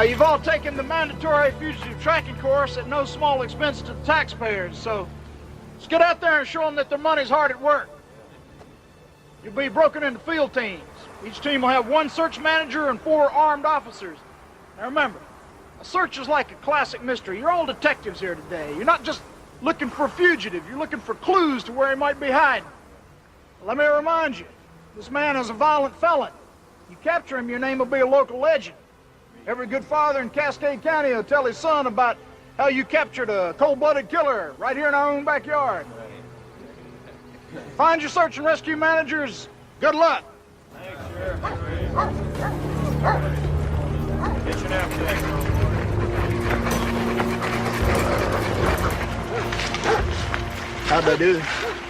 You've all taken the mandatory fugitive tracking course at no small expense to the taxpayers, so let's get out there and show them that their money's hard at work. You'll be broken into field teams. Each team will have 1 search manager and 4 armed officers. Now remember, a search is like a classic mystery. You're all detectives here today. You're not just looking for a fugitive. You're looking for clues to where he might be hiding. Let me remind you, this man is a violent felon. You capture him, your name will be a local legend. Every good father in Cascade County will tell his son about how you captured a cold-blooded killer right here in our own backyard. Find your search and rescue managers. Good luck. Thanks, Sheriff. Get you now, How'd I do?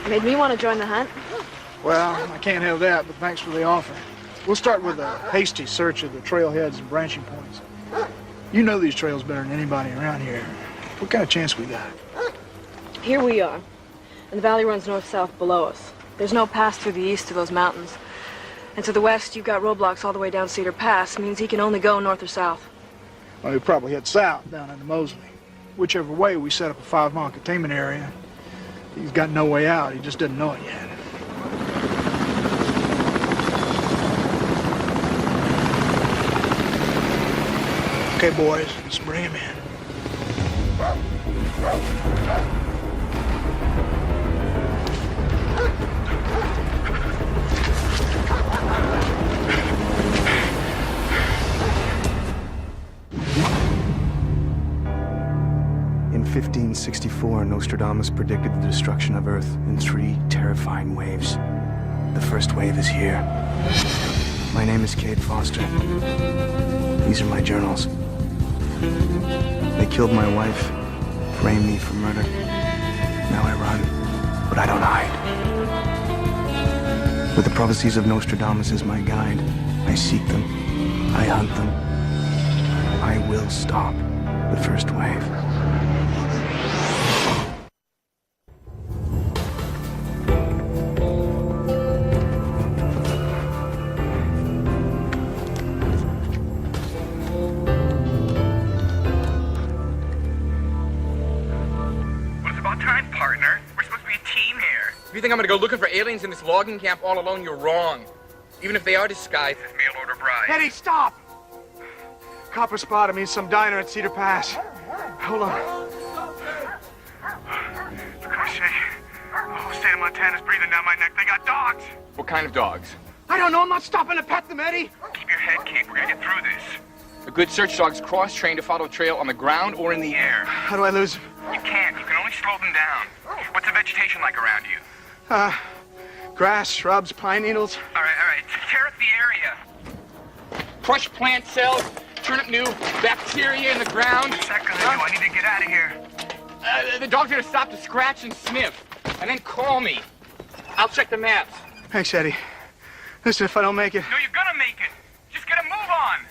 Made me want to join the hunt. Well, I can't have that, but thanks for the offer. We'll start with a hasty search of the trailheads and branching points. You know these trails better than anybody around here. What kind of chance we got? Here we are, and the valley runs north-south below us. There's no pass through the east to those mountains. And to the west, you've got roadblocks all the way down Cedar Pass. Means he can only go north or south. Well, he'll probably head south down into Mosley. Whichever way, we set up a 5-mile containment area. He's got no way out. He just doesn't know it yet. Okay, boys, let's bring him in. In 1564, Nostradamus predicted the destruction of Earth in 3 terrifying waves. The first wave is here. My name is Cade Foster. These are my journals. They killed my wife, framed me for murder. Now I run, but I don't hide. With the prophecies of Nostradamus as my guide, I seek them, I hunt them. I will stop the first wave. If you think I'm gonna go looking for aliens in this logging camp all alone, you're wrong. Even if they are disguised as mail order brides. Eddie, stop! Copper spotted me in some diner at Cedar Pass. Hold on. For Christ's sake. Oh, state of Montana's breathing down my neck. They got dogs. What kind of dogs? I don't know. I'm not stopping to pet them, Eddie. Keep your head, Kate. We're gonna get through this. A good search dog's cross-trained to follow a trail on the ground or in the air. How do I lose them? You can't. You can only slow them down. What's the vegetation like around you? Grass, shrubs, pine needles. All right. Tear up the area. Crush plant cells, turn up new bacteria in the ground. What's that gonna do? I need to get out of here. The dog's gonna stop to scratch and sniff, and then call me. I'll check the maps. Thanks, Eddie. Listen, if I don't make it... No, you're gonna make it. Just get a move on.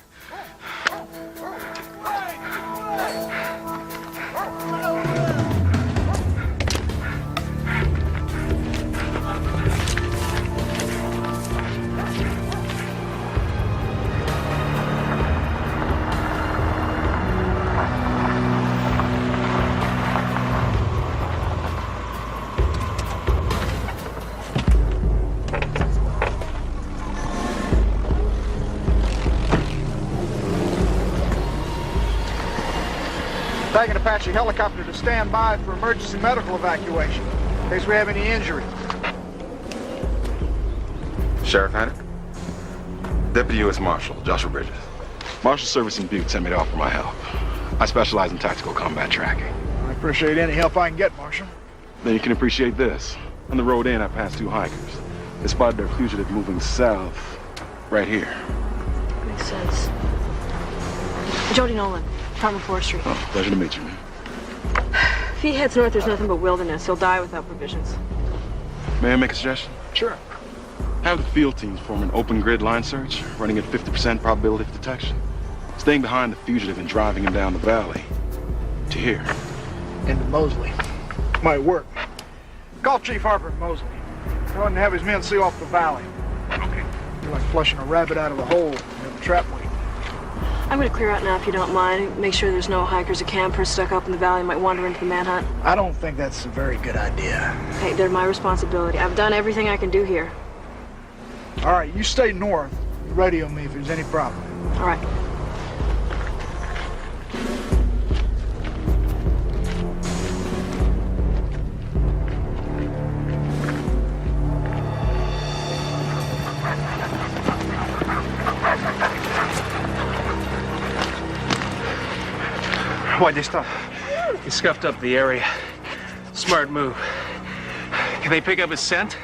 Taking an Apache helicopter to stand by for emergency medical evacuation, in case we have any injury. Sheriff Haddock? Deputy U.S. Marshal, Joshua Bridges. Marshal Service in Butte sent me to offer my help. I specialize in tactical combat tracking. I appreciate any help I can get, Marshal. Then you can appreciate this. On the road in, I passed 2 hikers. They spotted their fugitive moving south, right here. Makes sense. Jody Nolan, Department of Forestry. Oh, pleasure to meet you, man. If he heads north, there's nothing but wilderness. He'll die without provisions. May I make a suggestion? Sure. Have the field teams form an open grid line search, running at 50% probability of detection. Staying behind the fugitive and driving him down the valley. To here. Into Mosley. Might work. Call Chief Harper in Mosley. Go ahead and have his men seal off the valley. Okay. You're like flushing a rabbit out of a hole in the trap weight. I'm gonna clear out now if you don't mind. Make sure there's no hikers or campers stuck up in the valley and might wander into the manhunt. I don't think that's a very good idea. Hey, they're my responsibility. I've done everything I can do here. All right, you stay north. Radio me if there's any problem. All right. Why'd they stop? He scuffed up the area. Smart move. Can they pick up his scent?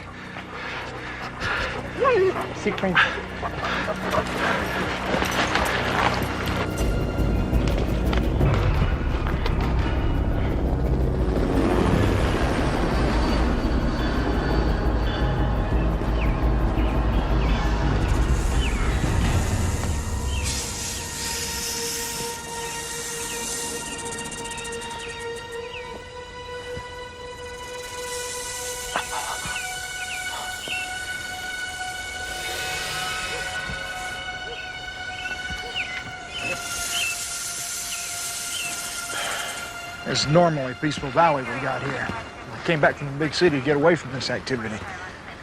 It's normally a peaceful valley we got here. I came back from the big city to get away from this activity.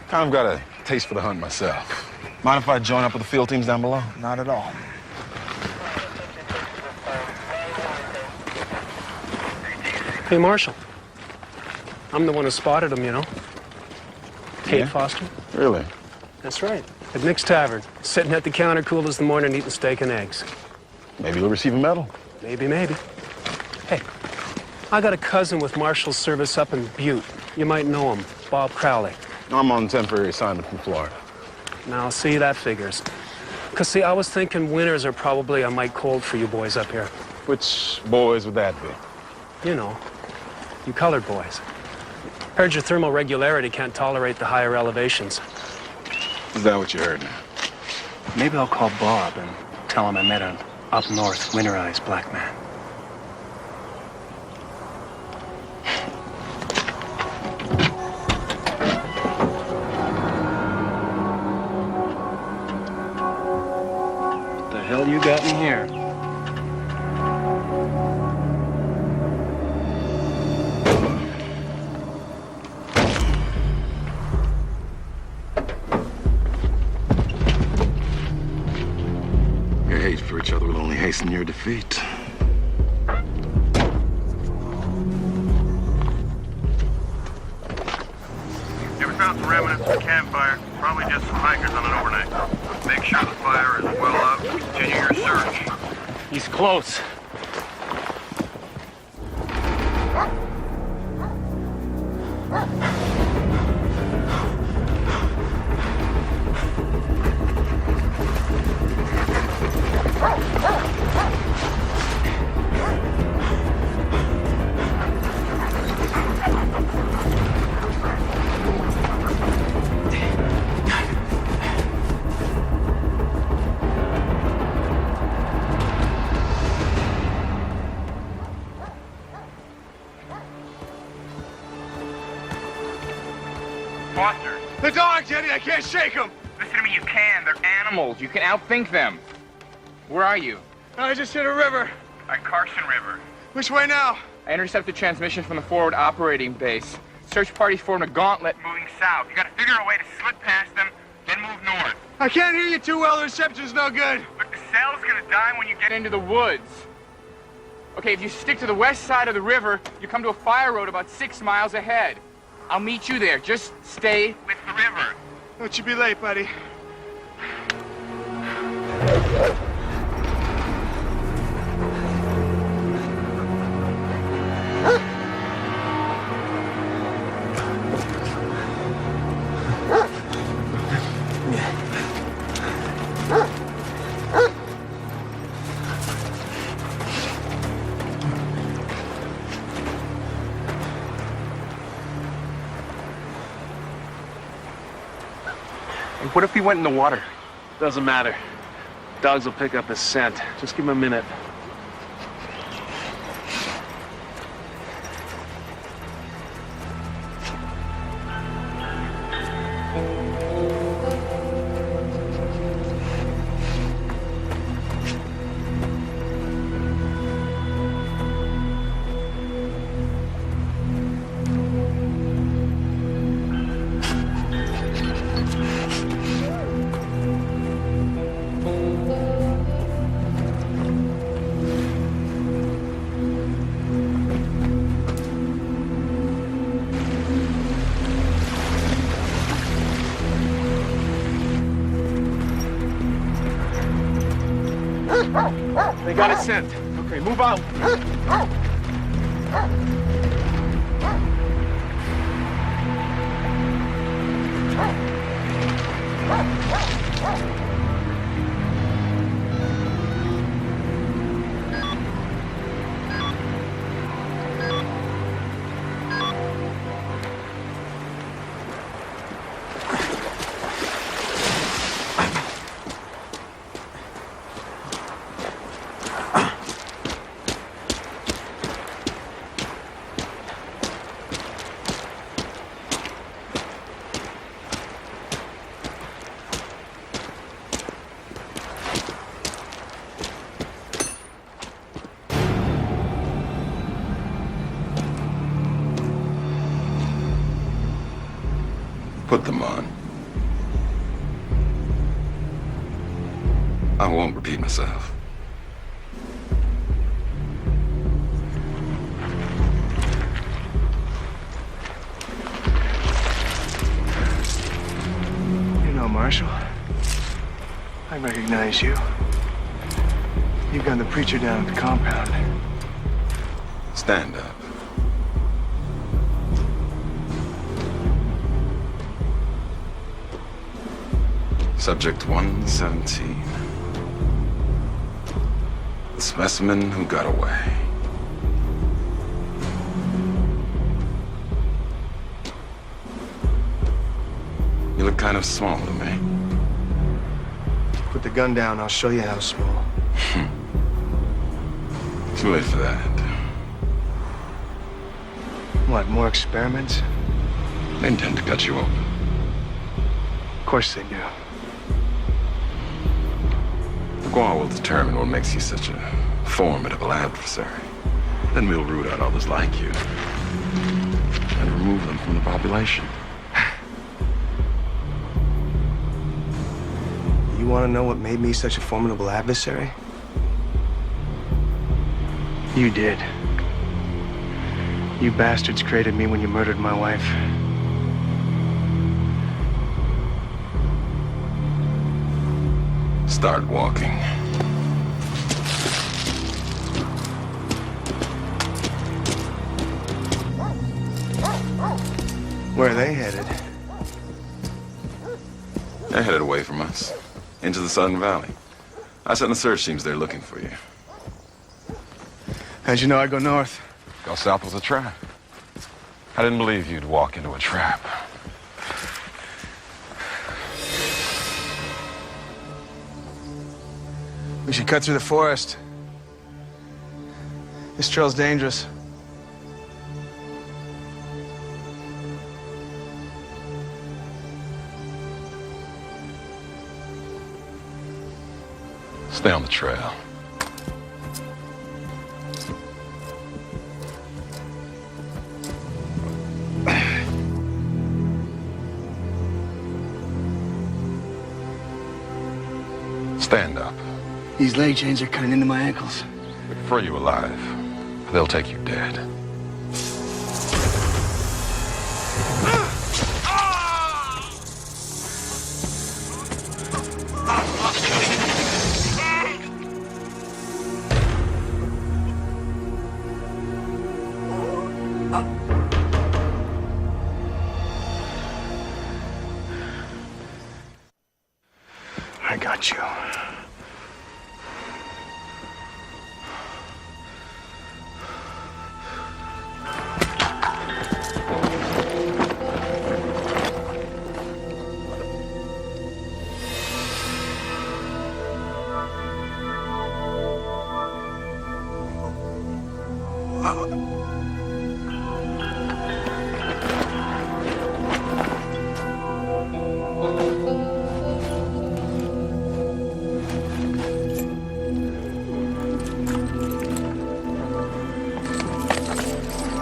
Kind of got a taste for the hunt myself. Mind if I join up with the field teams down below? Not at all. Hey, Marshal. I'm the one who spotted him, you know. Kate Foster. Really? That's right. At Nick's Tavern. Sitting at the counter cool as the morning eating steak and eggs. Maybe you'll receive a medal. Maybe. Hey, I got a cousin with Marshal's service up in Butte. You might know him, Bob Crowley. I'm on temporary assignment from Florida. Now, see, that figures. Because, see, I was thinking winters are probably a mite cold for you boys up here. Which boys would that be? You know, you colored boys. Heard your thermal regularity can't tolerate the higher elevations. Is that what you heard now? Maybe I'll call Bob and tell him I met an up north winterized black man. What the hell you got in here? Your hate for each other will only hasten your defeat. Ever found some remnants of a campfire? Probably just some hikers on an overnight. Make sure the fire is well out and continue your search. He's close. Foster, The dogs, Eddie, I can't shake them. Listen to me, you can. They're animals. You can outthink them. Where are you? I just hit a river. On Carson River. Which way now? I intercepted transmission from the forward operating base. Search parties formed a gauntlet moving south. You gotta figure a way to slip past them, then move north. I can't hear you too well. The reception's no good. Look, the cell's gonna die when you get into the woods. Okay, if you stick to the west side of the river, you come to a fire road about 6 miles ahead. I'll meet you there. Just stay with the river. Don't you be late, buddy. What if he went in the water? Doesn't matter. Dogs will pick up his scent. Just give him a minute. They got it sent. Okay, move out. Put them on. I won't repeat myself. You know, Marshal, I recognize you. You got the preacher down at the compound. Stand up. Subject 117. The specimen who got away. You look kind of small to me. Put the gun down, I'll show you how small. Too late for that. What, more experiments? They intend to cut you open. Of course they do. The Guar will determine what makes you such a formidable adversary. Then we'll root out others like you and remove them from the population. You want to know what made me such a formidable adversary? You did. You bastards created me when you murdered my wife. Start walking. Where are they headed? They're headed away from us, into the Southern Valley. I sent the search teams there looking for you. How'd you know I'd go north? Go south was a trap. I didn't believe you'd walk into a trap. We should cut through the forest. This trail's dangerous. Stay on the trail. Stand up. These leg chains are cutting into my ankles. We prefer you alive. They'll take you dead. I got you.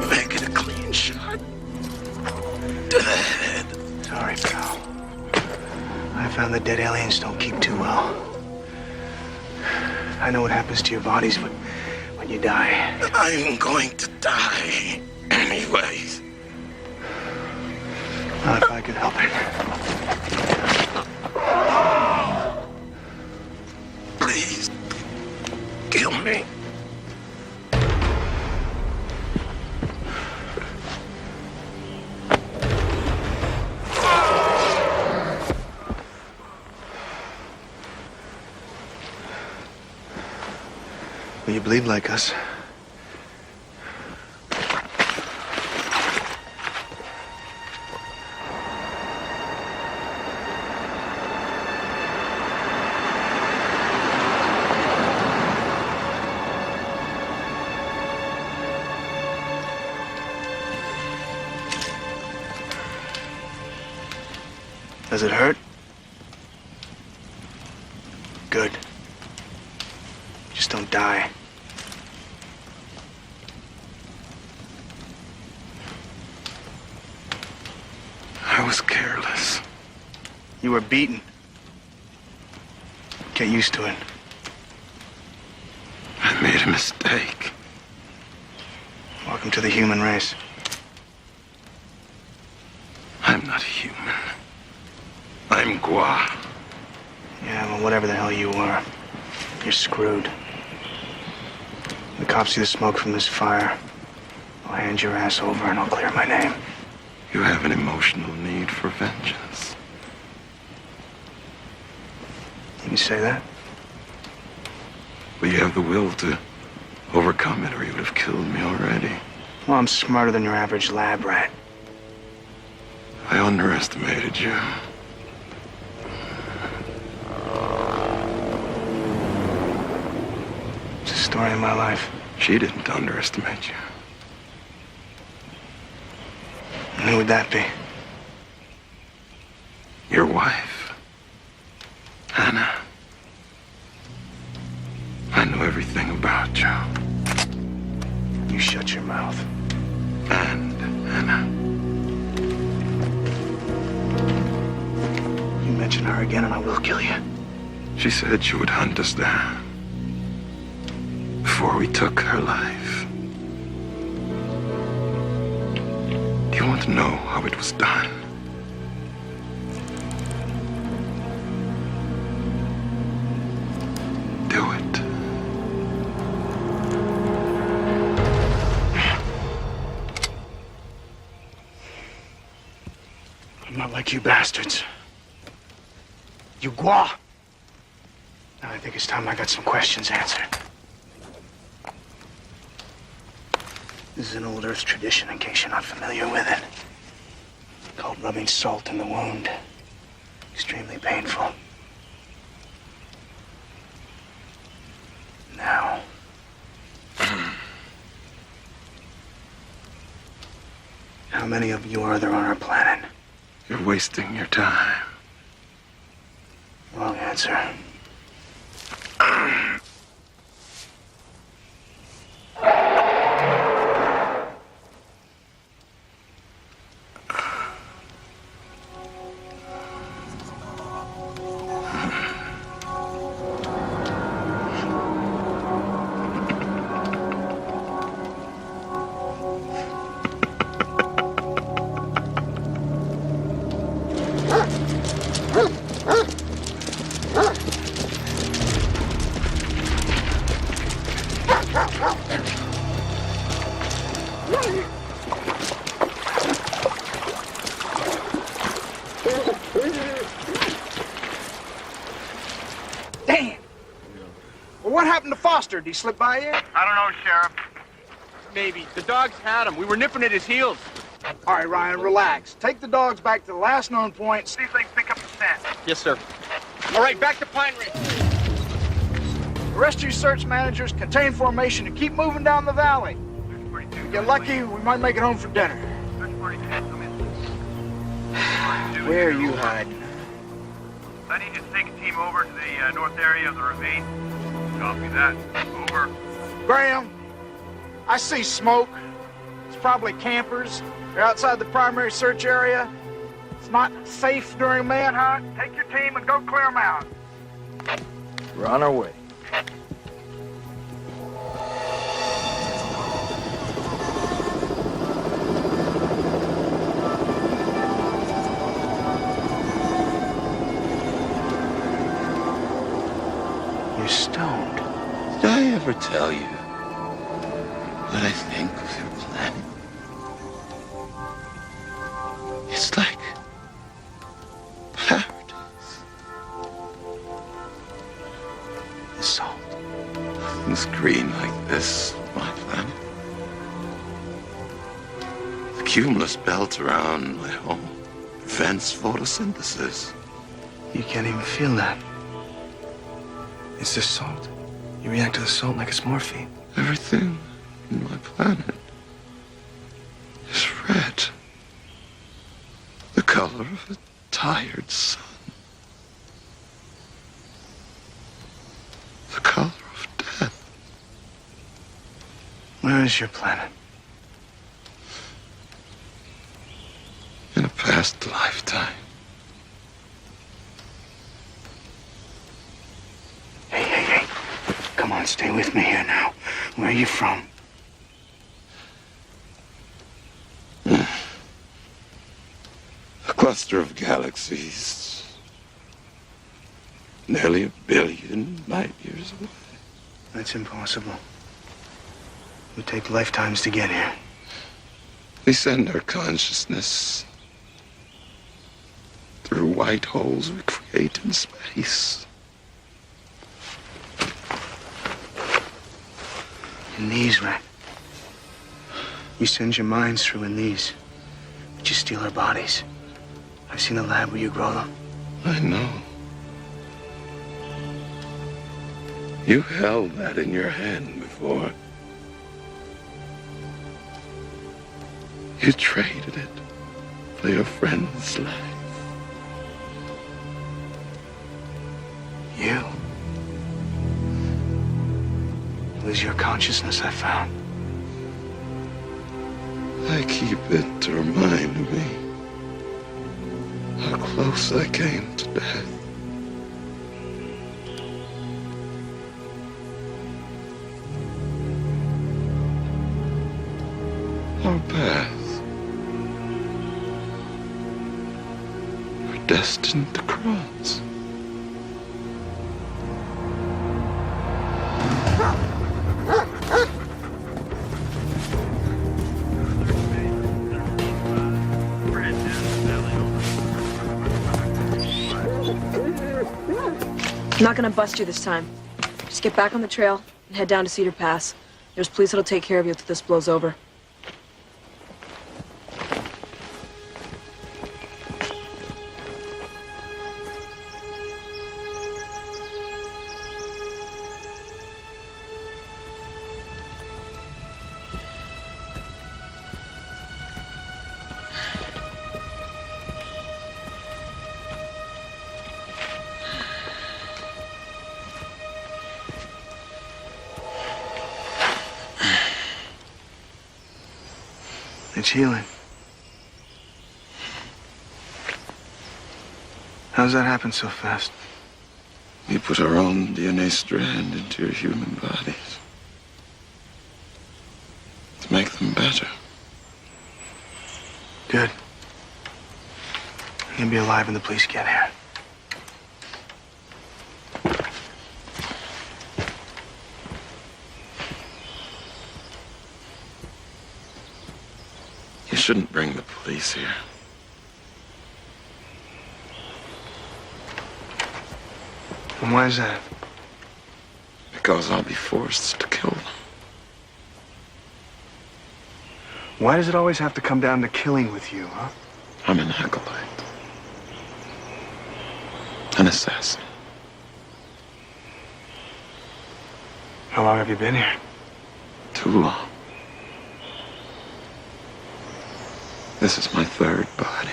Make it a clean shot. Sorry, pal. I found the dead aliens don't keep too well. I know what happens to your bodies when you die. I'm going to die anyways. Not if I could help it. Please. Kill me. Will you bleed like us? Does it hurt? Good. Just don't die. I was careless. You were beaten. Get used to it. I made a mistake. Welcome to the human race. I'm not human. I'm Gua. Yeah, well, whatever the hell you are, you're screwed. The cops see the smoke from this fire. I'll hand your ass over and I'll clear my name. You have an emotional need for vengeance. You can say that? But you have the will to overcome it, or you would have killed me already. Well, I'm smarter than your average lab rat. I underestimated you. It's the story of my life. She didn't underestimate you. And who would that be? Your wife, Anna. I know everything about you. You shut your mouth. And Anna. You mention her again and I will kill you. She said she would hunt us down before we took her life. Do you want to know how it was done? Do it. I'm not like you bastards. You Gua. Now I think it's time I got some questions answered. This is an old Earth tradition, in case you're not familiar with it. Called rubbing salt in the wound. Extremely painful. Now. How many of you are there on our planet? You're wasting your time. Wrong answer. Damn. Well, what happened to Foster? Did he slip by you? I don't know, Sheriff. Maybe. The dogs had him. We were nipping at his heels. All right, Ryan, relax. Take the dogs back to the last known point. See if they can pick up the scent. Yes, sir. All right, back to Pine Ridge. The rest of you search managers contain formation and keep moving down the valley. If you get lucky, we might make it home for dinner. Where are you hiding? I need you to take a team over to the north area of the ravine. Copy that. Over. Graham, I see smoke. It's probably campers. They're outside the primary search area. It's not safe during manhunt. Take your team and go clear them out. We're on our way. You're stoned. I ever tell you what I think of your planet? It's like paradise. The salt. It's green like this, my planet. The cumulus belt around my home prevents photosynthesis. You can't even feel that. It's the salt. You react to the salt like it's morphine. Everything in my planet is red. The color of a tired sun. The color of death. Where is your planet? In a past lifetime. Hey. Come on, stay with me here now. Where are you from? A cluster of galaxies. Nearly 1 billion light years away. That's impossible. It would take lifetimes to get here. We send our consciousness through white holes we create in space. In these, right? You send your minds through in these. But you steal our bodies. I've seen a lab where you grow them. I know. You held that in your hand before. You traded it for your friend's life. You? It was your consciousness I found. I keep it to remind me how close I came to death. Our paths were destined to cross. I'm not gonna bust you this time. Just get back on the trail and head down to Cedar Pass. There's police that'll take care of you till this blows over. It's healing. How's that happen so fast? We put our own DNA strand into your human bodies to make them better. Good. You'll be alive when the police get here. You shouldn't bring the police here. And why is that? Because I'll be forced to kill them. Why does it always have to come down to killing with you, huh? I'm an acolyte. An assassin. How long have you been here? Too long. This is my third body.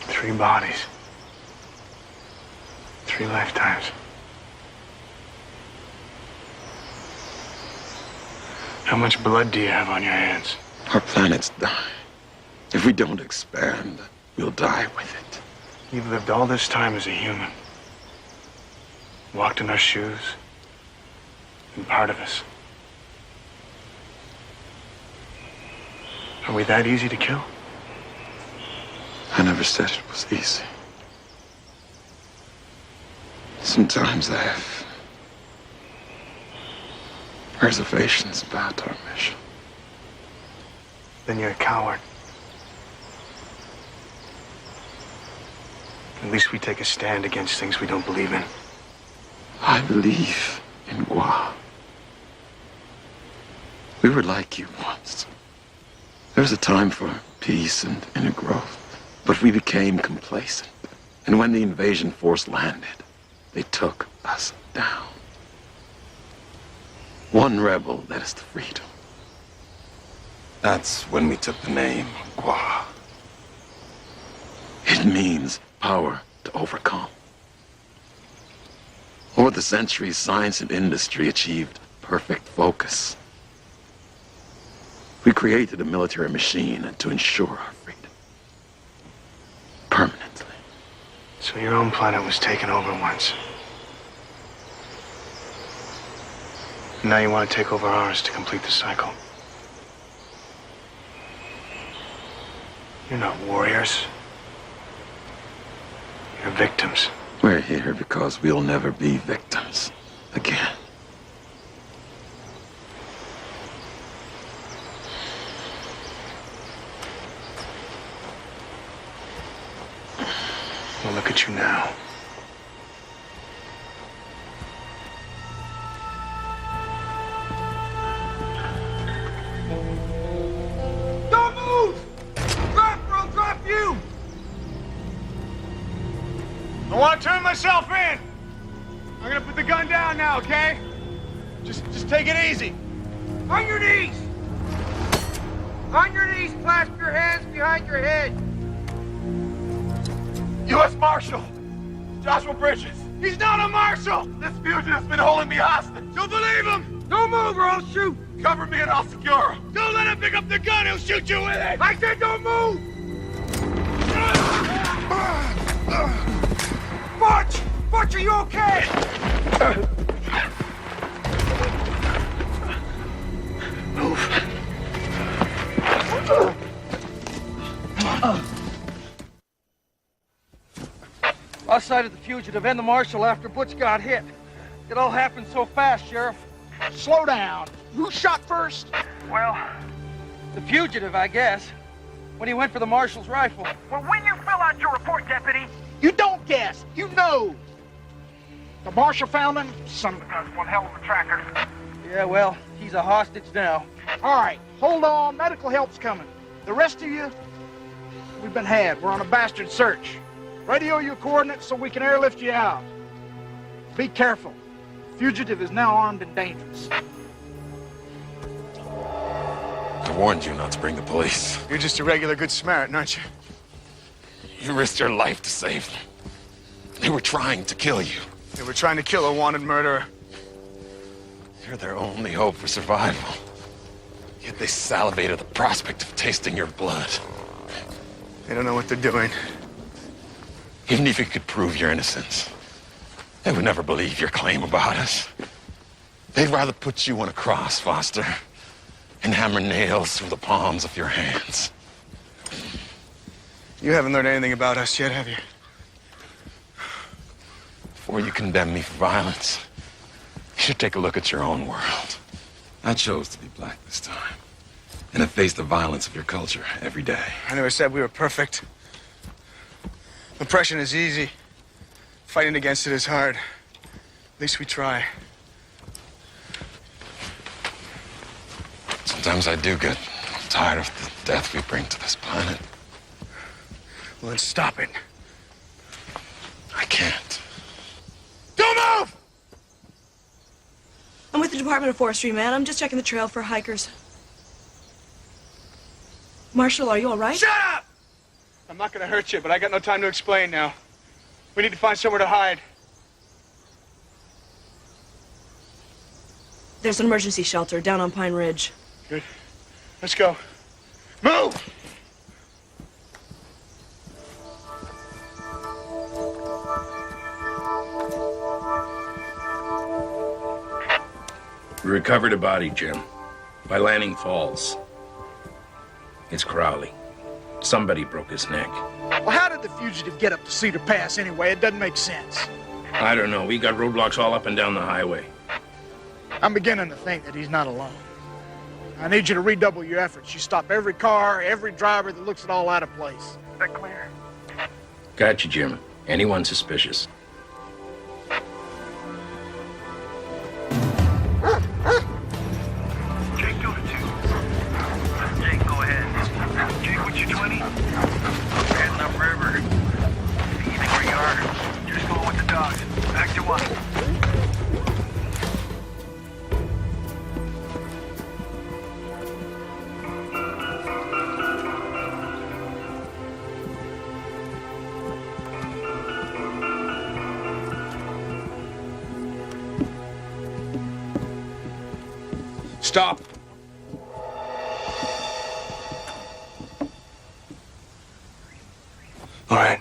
3 bodies. 3 lifetimes. How much blood do you have on your hands? Our planets die. If we don't expand, we'll die with it. You've lived all this time as a human. Walked in our shoes. Been part of us. Are we that easy to kill? I never said it was easy. Sometimes I have Preservation's about our mission. Then you're a coward. At least we take a stand against things we don't believe in. I believe in Gua. We were like you once. There was a time for peace and inner growth, but we became complacent. And when the invasion force landed, they took us down. One rebel led us to freedom. That's when we took the name Gua. It means power to overcome. Over the centuries, science and industry achieved perfect focus. We created a military machine to ensure our freedom. Permanently. So your own planet was taken over once. And now you want to take over ours to complete the cycle. You're not warriors. You're victims. We're here because we'll never be victims again. Well, look at you now. Don't move! Drop or I'll drop you! I want to turn myself in. I'm gonna put the gun down now, okay? Just take it easy. On your knees! On your knees, clasp your hands behind your head. U.S. Marshal Joshua Bridges. He's not a marshal. This fugitive's been holding me hostage. Don't believe him. Don't move or I'll shoot! Cover me and I'll secure him. Don't let him pick up the gun. He'll shoot you with it. I said don't move! Butch! Butch, are you okay? I sighted the fugitive and the marshal after Butch got hit. It all happened so fast, Sheriff. Slow down. Who shot first? Well, the fugitive, I guess. When he went for the marshal's rifle. Well, when you fill out your report, Deputy. You don't guess. You know. The marshal found him. That's one hell of a tracker. Yeah, well, he's a hostage now. All right, hold on. Medical help's coming. The rest of you, we've been had. We're on a bastard search. Radio your coordinates so we can airlift you out. Be careful. Fugitive is now armed and dangerous. I warned you not to bring the police. You're just a regular good Samaritan, aren't you? You risked your life to save them. They were trying to kill you. They were trying to kill a wanted murderer. You're their only hope for survival. Yet they salivated at the prospect of tasting your blood. They don't know what they're doing. Even if you could prove your innocence, they would never believe your claim about us. They'd rather put you on a cross, Foster, and hammer nails through the palms of your hands. You haven't learned anything about us yet, have you? Before you condemn me for violence, you should take a look at your own world. I chose to be black this time, and I face the violence of your culture every day. I never said we were perfect. Oppression is easy. Fighting against it is hard. At least we try. Sometimes I do get tired of the death we bring to this planet. Well, then stop it. I can't. Don't move! I'm with the Department of Forestry, man. I'm just checking the trail for hikers. Marshal, are you all right? Shut up! I'm not gonna hurt you, but I got no time to explain now. We need to find somewhere to hide. There's an emergency shelter down on Pine Ridge. Good. Let's go. Move! We recovered a body, Jim, by Lanning Falls. It's Crowley. Somebody broke his neck. Well, how did the fugitive get up to Cedar Pass anyway? It doesn't make sense. I don't know. We got roadblocks all up and down the highway. I'm beginning to think that he's not alone. I need you to redouble your efforts. You stop every car, every driver that looks at all out of place. Is that clear? Got you, Jim. Anyone suspicious? Jake, go to 2. Jake, go ahead. Jake, what's your 20? We're heading upriver. See anything where you are? Just go with the dogs. Back to 1. Stop. All right.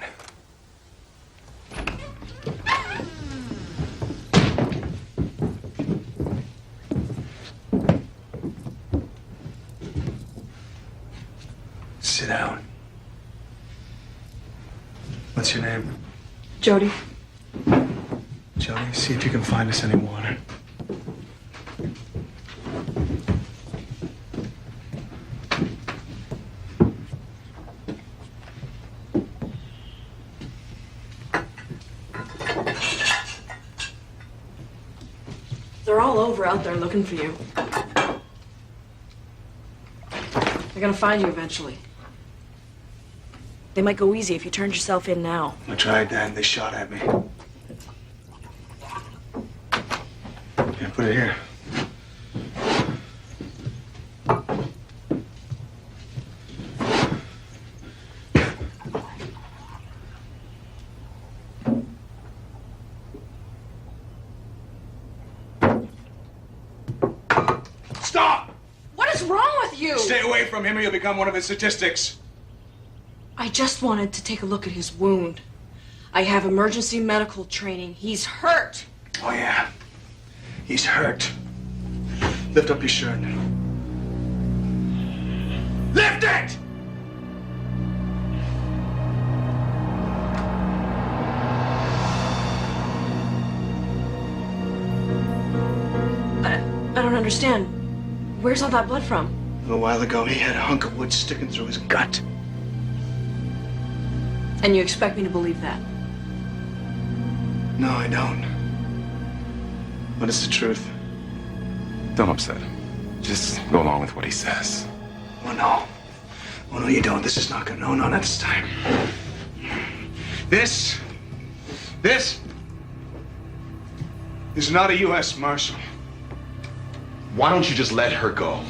Sit down. What's your name? Jody. Jody, see if you can find us any water. They're all over out there looking for you. They're gonna find you eventually. They might go easy if you turned yourself in now. I tried that and they shot at me. Yeah, put it here. Stop! What is wrong with you? Stay away from him or you'll become one of his statistics. I just wanted to take a look at his wound. I have emergency medical training. He's hurt. Oh, yeah. He's hurt. Lift up your shirt. Lift it! I don't understand. Where's all that blood from? A little while ago, he had a hunk of wood sticking through his gut. And you expect me to believe that? No, I don't. But it's the truth. Don't upset him. Just go along with what he says. Oh, no. Oh, no, you don't. This is not gonna... No, not this time. This is not a U.S. Marshal. Why don't you just let her go?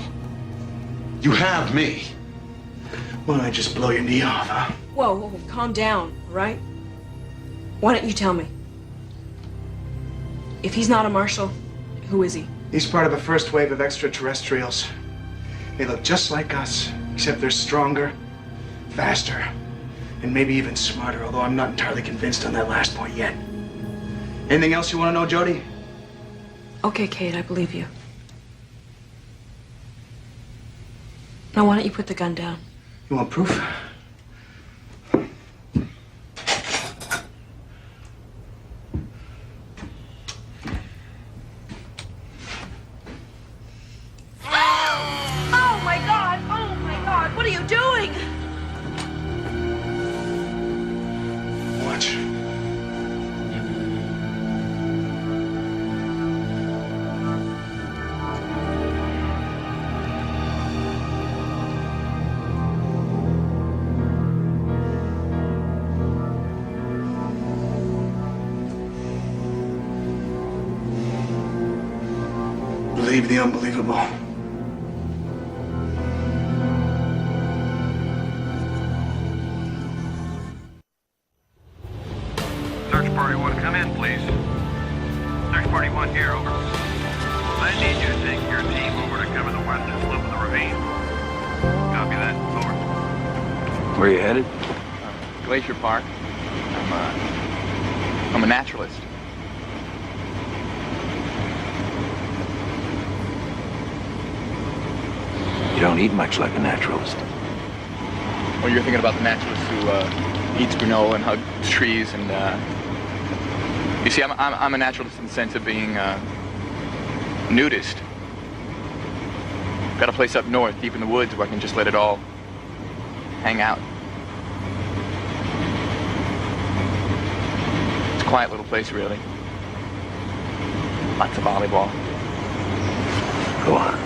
You have me. Why don't I just blow your knee off, huh? Whoa, whoa, calm down, all right? Why don't you tell me? If he's not a marshal, who is he? He's part of a first wave of extraterrestrials. They look just like us, except they're stronger, faster, and maybe even smarter, although I'm not entirely convinced on that last point yet. Anything else you want to know, Jody? Okay, Kate, I believe you. Now, why don't you put the gun down? You want proof? Oh my God! Oh my God! What are you doing? Watch. Believe the unbelievable. Search Party 1, come in, please. Search Party 1 here, over. I need you to take your team over to cover the western slope of the ravine. Copy that, over. Where you headed? Glacier Park. I'm a naturalist. You don't eat much like a naturalist. Well, you're thinking about the naturalist who eats granola and hugs trees, and you see, I'm a naturalist in the sense of being Nudist. Got a place up north, deep in the woods, where I can just let it all hang out. It's a quiet little place, really. Lots of volleyball. Go on.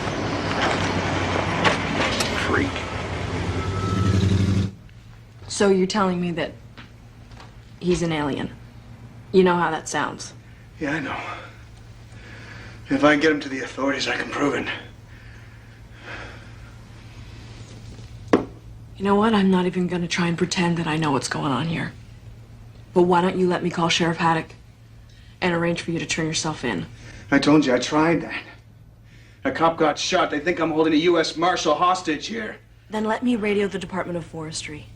Freak. So you're telling me that he's an alien? You know how that sounds. Yeah, I know. If I can get him to the authorities, I can prove it. You know what? I'm not even gonna try and pretend that I know what's going on here. But why don't you let me call Sheriff Haddock and arrange for you to turn yourself in? I told you, I tried that. A cop got shot. They think I'm holding a U.S. Marshal hostage here. Then let me radio the Department of Forestry.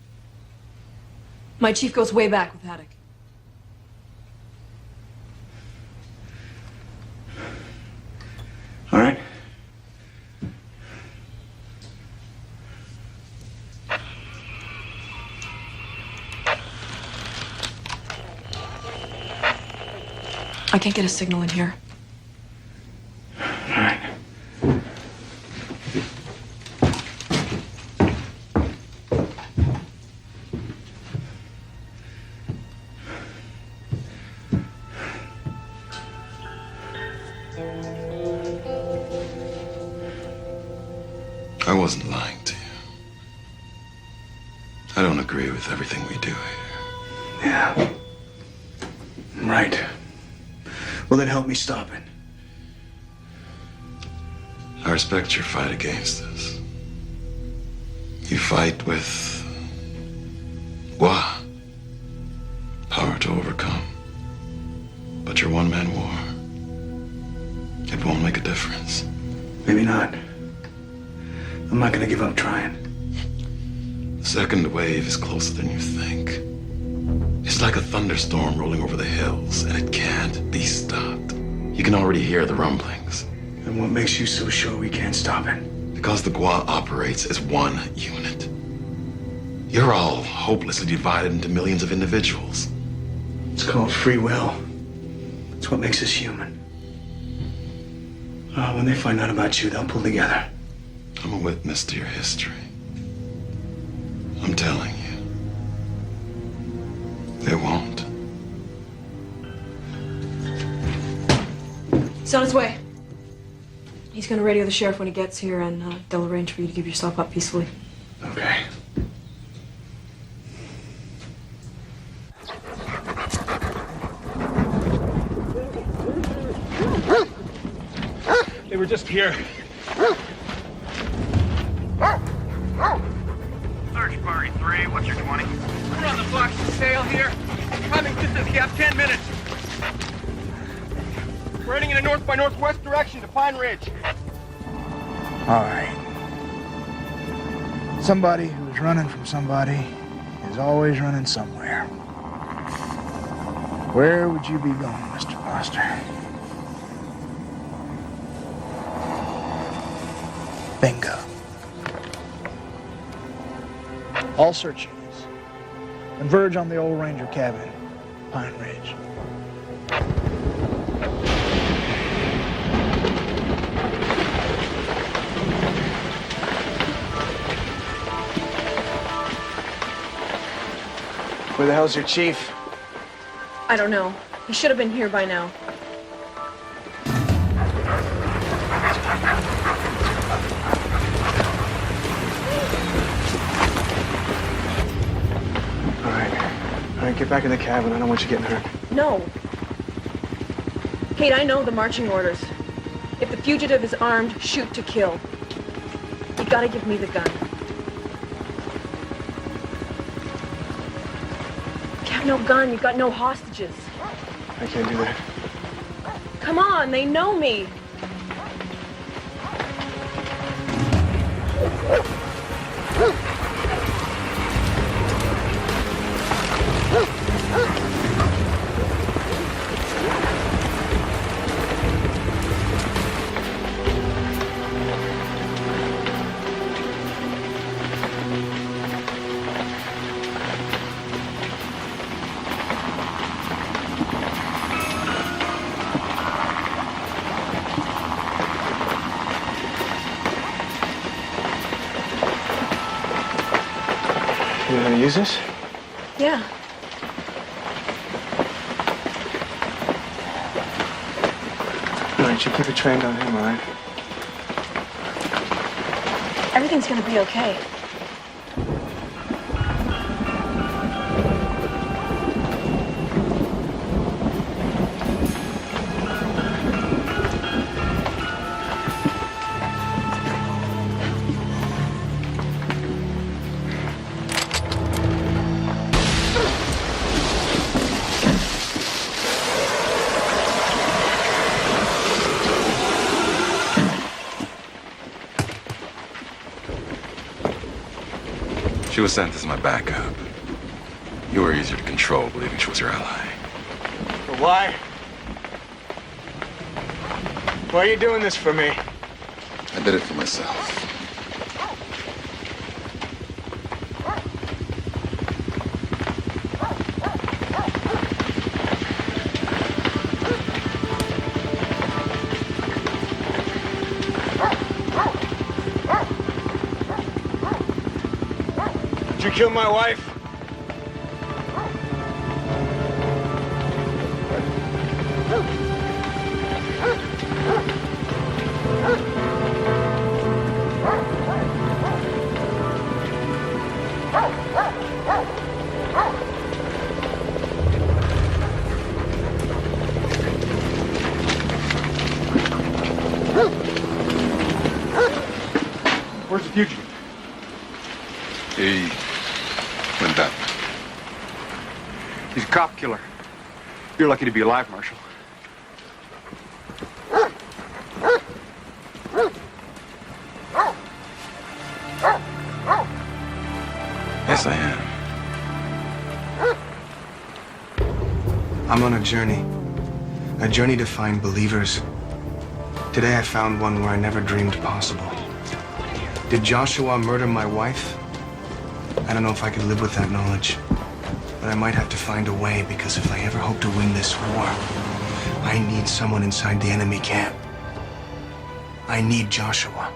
My chief goes way back with Haddock. All right. I can't get a signal in here. All right. I wasn't lying to you. I don't agree with everything we do here. Yeah. Right. Well, then help me stop it. I respect your fight against us. You fight with power to overcome. But your one-man war, it won't make a difference. Maybe not. I'm not gonna give up trying. The second wave is closer than you think. It's like a thunderstorm rolling over the hills, and it can't be stopped. You can already hear the rumblings. And what makes you so sure we can't stop it? Because the Gua operates as one unit. You're all hopelessly divided into millions of individuals. It's called free will. It's what makes us human. When they find out about you, they'll pull together. I'm a witness to your history. I'm telling you. They won't. He's on his way. He's gonna radio the sheriff when he gets here, and they'll arrange for you to give yourself up peacefully. Okay. They were just here. Search party 3, what's your 20? We're on the blocks of sail here. Timing distance gap 10 minutes. We're heading in a north by northwest direction to Pine Ridge. All right. Somebody who's running from somebody is always running somewhere. Where would you be going, Mr. Foster? Bingo. All search units. Converge on the old Ranger cabin, Pine Ridge. Where the hell's your chief? I don't know. He should have been here by now. All right, get back in the cabin. I don't want you getting hurt. No. Kate, I know the marching orders. If the fugitive is armed, shoot to kill. You gotta give me the gun. You have no gun, you've got no hostages. I can't do that. Come on, they know me. You know how to use this? Yeah. All right, you keep it trained on him, all right? Everything's gonna be okay. She was sent as my backup. You were easier to control, believing she was your ally. But why? Why are you doing this for me? I did it for myself. Did you kill my wife? Where's the fugitive? He went up. He's a cop killer. You're lucky to be alive, Marshal. Yes, I am. I'm on a journey. A journey to find believers. Today I found one where I never dreamed possible. Did Joshua murder my wife? I don't know if I could live with that knowledge. But I might have to find a way, because if I ever hope to win this war, I need someone inside the enemy camp. I need Joshua.